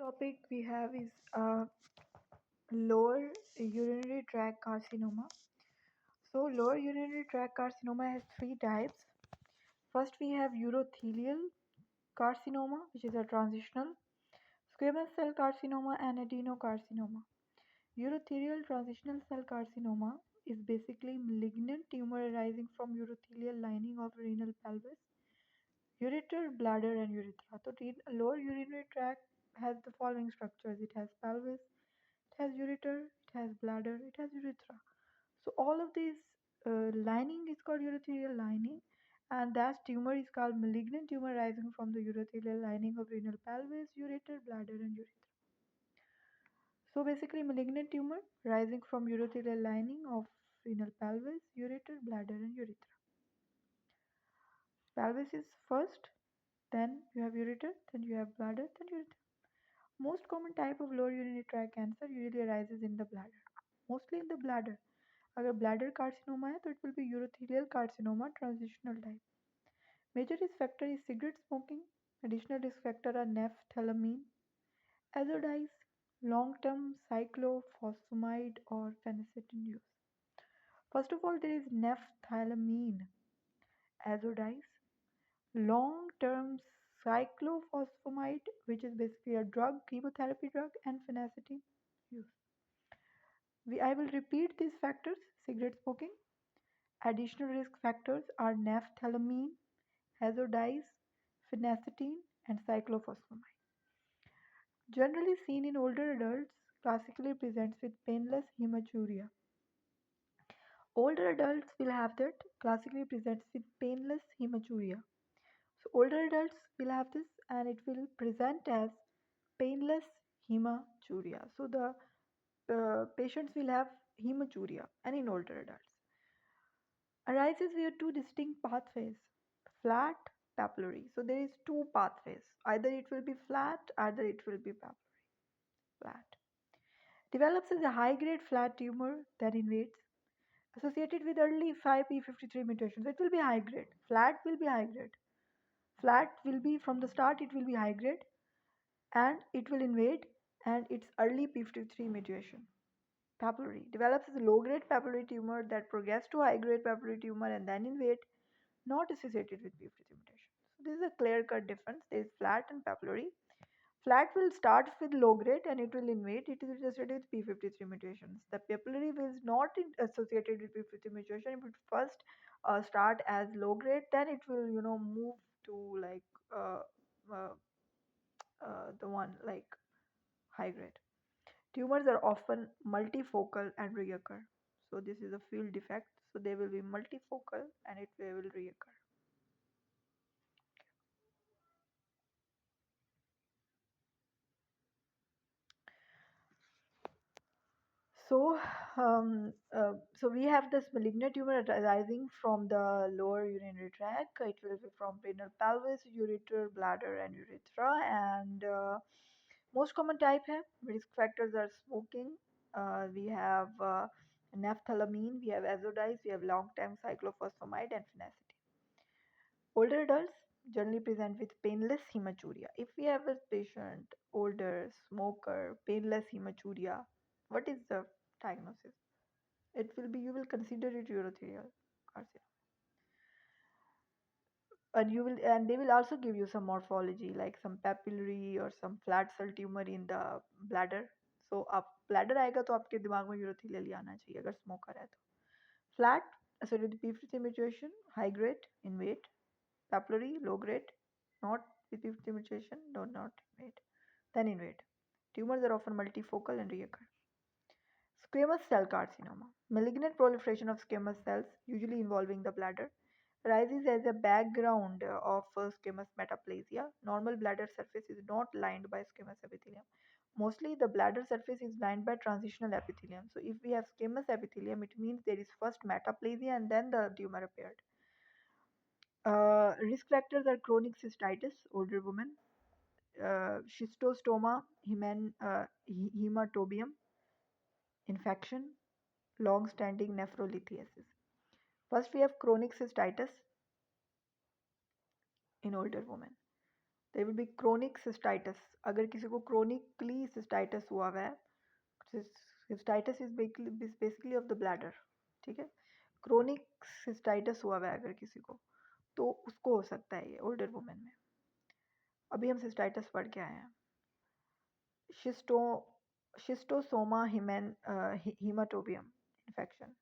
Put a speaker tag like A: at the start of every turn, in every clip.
A: Topic we have is lower urinary tract carcinoma. So, lower urinary tract carcinoma has three types. First, we have urothelial carcinoma, which is a transitional, squamous cell carcinoma, and adenocarcinoma. Urothelial transitional cell carcinoma is basically malignant tumor arising from urothelial lining of renal pelvis, ureter, bladder, and urethra. So, lower urinary tract has the following structures: it has pelvis, it has ureter, it has bladder, it has urethra. So all of these lining is called urothelial lining, and that tumor is called malignant tumor arising from the urothelial lining of renal pelvis, ureter, bladder, and urethra. So basically, malignant tumor rising from urothelial lining of renal pelvis, ureter, bladder, and urethra. Pelvis is first, then you have ureter, then you have bladder, then urethra. Most common type of lower urinary tract cancer usually arises in the bladder, mostly in the bladder. अगर bladder carcinoma है तो it will be urothelial carcinoma transitional type. Major risk factor is cigarette smoking. Additional risk factor are naphthalene, azidotis, long-term cyclophosphamide or phenacetin use. First of all, there is naphthalene, azidotis, long-term cyclophosphamide, which is basically a drug, chemotherapy drug, and phenacetin use. I will repeat these factors: cigarette smoking. Additional risk factors are naphthalene, azidotis, phenacetin, and cyclophosphamide. Generally seen in older adults, classically presents with painless hematuria. Older adults will have that, classically presents with painless hematuria. So older adults will have this and it will present as painless hematuria. So the patients will have hematuria and in older adults. Arises via two distinct pathways, flat, papillary. So there is two pathways. Either it will be flat, either it will be papillary. Flat. Develops as a high-grade flat tumor that invades, associated with early 5p53 mutations. It will be high grade. Flat will be high grade. Flat will be from the start, it will be high grade and it will invade and it's early p53 mutation. Papillary develops as a low-grade papillary tumor that progressed to high-grade papillary tumor and then invade, not associated with p53 mutation. So this is a clear-cut difference. There is flat and papillary. Flat will start with low grade and it will invade. It is associated with p53 mutations. The papillary is not associated with p53 mutation. It would first start as low grade, then it will move to like uh, the one like high grade. Tumors are often multifocal and reoccur. So this is a field defect. So they will be multifocal and they will reoccur. So, so we have this malignant tumor arising from the lower urinary tract. It will be from renal pelvis, ureter, bladder, and urethra. And most common type hai. Risk factors are smoking. We have naphthalene, we have azidotis, we have long-term cyclophosphamide, and phenacetin. Older adults generally present with painless hematuria. If we have a patient, older, smoker, painless hematuria, what is the diagnosis? It will be, you will consider it urothelial carcinoma. And they will also give you some morphology like some papillary or some flat cell tumor in the bladder. So आप bladder आएगा तो आपके दिमाग में urothelial ही आना चाहिए अगर smoker है तो. Flat associated with p53 mutation, high grade, invade. Papillary, low grade, not with p53 mutation, do not invade. Then invade. Tumors are often multifocal and reoccur. Squamous cell carcinoma. Malignant proliferation of squamous cells, usually involving the bladder, arises as a background of squamous metaplasia. Normal bladder surface is not lined by squamous epithelium. Mostly the bladder surface is lined by transitional epithelium. So if we have squamous epithelium, it means there is first metaplasia and then the tumor appeared. Risk factors are chronic cystitis, older women, schistosoma, hematobium, infection, long-standing nephrolithiasis. First, we have chronic cystitis in older women. There will be chronic cystitis. अगर किसी को chronically cystitis हुआ हुआ है, cystitis is basically of the bladder, ठीक है। Chronic cystitis हुआ हुआ है अगर किसी को, तो उसको हो सकता है ये ओल्डर वुमेन में। अभी हम सिस्टाइटिस पढ़ के आए हैं। Schisto Schistosoma haematobium infection.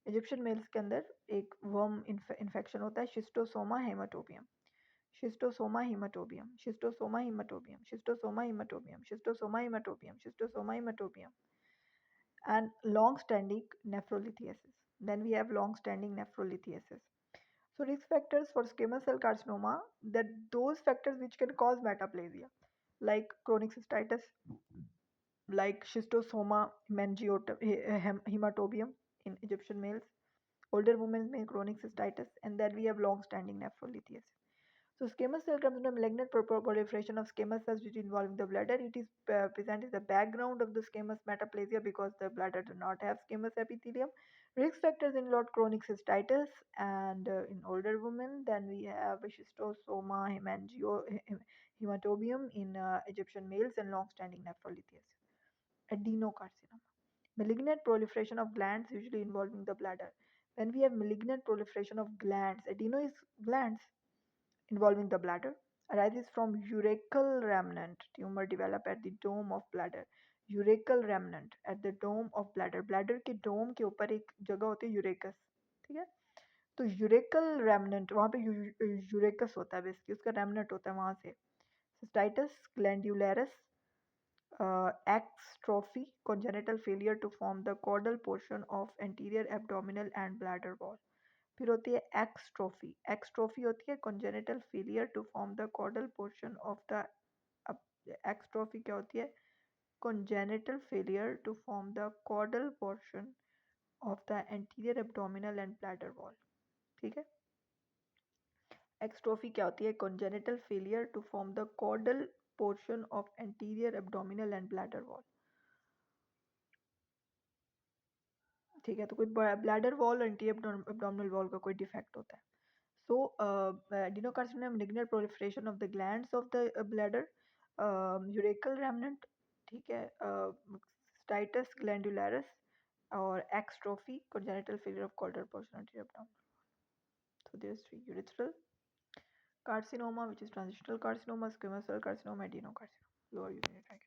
A: Egyptian males के अंदर एक वर्म इन्फेक्शन होता है, Schistosoma haematobium. Schistosoma haematobium, Schistosoma haematobium, Schistosoma haematobium, Schistosoma haematobium, Schistosoma haematobium, and long-standing nephrolithiasis. Then we have long-standing nephrolithiasis. So risk factors for squamous cell carcinoma, that those factors which can cause metaplasia, like chronic cystitis, like schistosoma hematobium in Egyptian males, older women may chronic cystitis, and then we have long-standing nephrolithiasis. So squamous cell comes from a malignant proliferation of squamous cells which involving the bladder. It is present as the background of the squamous metaplasia because the bladder does not have squamous epithelium. Risk factors include chronic cystitis and in older women. Then we have schistosoma hematobium in Egyptian males and long-standing nephrolithiasis. Adenocarcinoma. Malignant proliferation of glands usually involving the bladder. When we have malignant proliferation of glands, adeno is glands involving the bladder, arises from urachal remnant. Tumor develop at the dome of bladder. Urachal remnant at the dome of bladder. Bladder के dome के ऊपर एक जगह होती है urachus, ठीक है। तो यूरेकल रेमनेंट वहाँ पे यूरेकस होता है, बेसिकली उसका रेमनेंट होता है वहाँ से। सिस्टाइटिस ग्लैंडुलैरिस, एक्स congenital failure to form the caudal portion of anterior abdominal and bladder wall. फिर होती है एक्सट्रोफी। एक्सट्रोफी होती है congenital failure to form the caudal portion of the एक्सट्रोफी क्या होती है? Congenital failure to form the caudal portion of the anterior abdominal and bladder wall, ठीक है। एक्सट्रोफी क्या होती है? Congenital failure to form the caudal portion of anterior abdominal and bladder wall, ठीक है। तो कोई ब्लैडर वॉल और एंटीरियर एब्डोमिनल वॉल का कोई डिफेक्ट होता है। So, adenocarcinoma, malignant proliferation of the glands of the bladder, urachal remnant, ठीक है, cystitis glandularis और extrophy, congenital failure of caudal portion anterior abdominal. So there's three: urethral carcinoma, which is transitional carcinoma, squamous cell carcinoma, adenocarcinoma, lower urinary tract.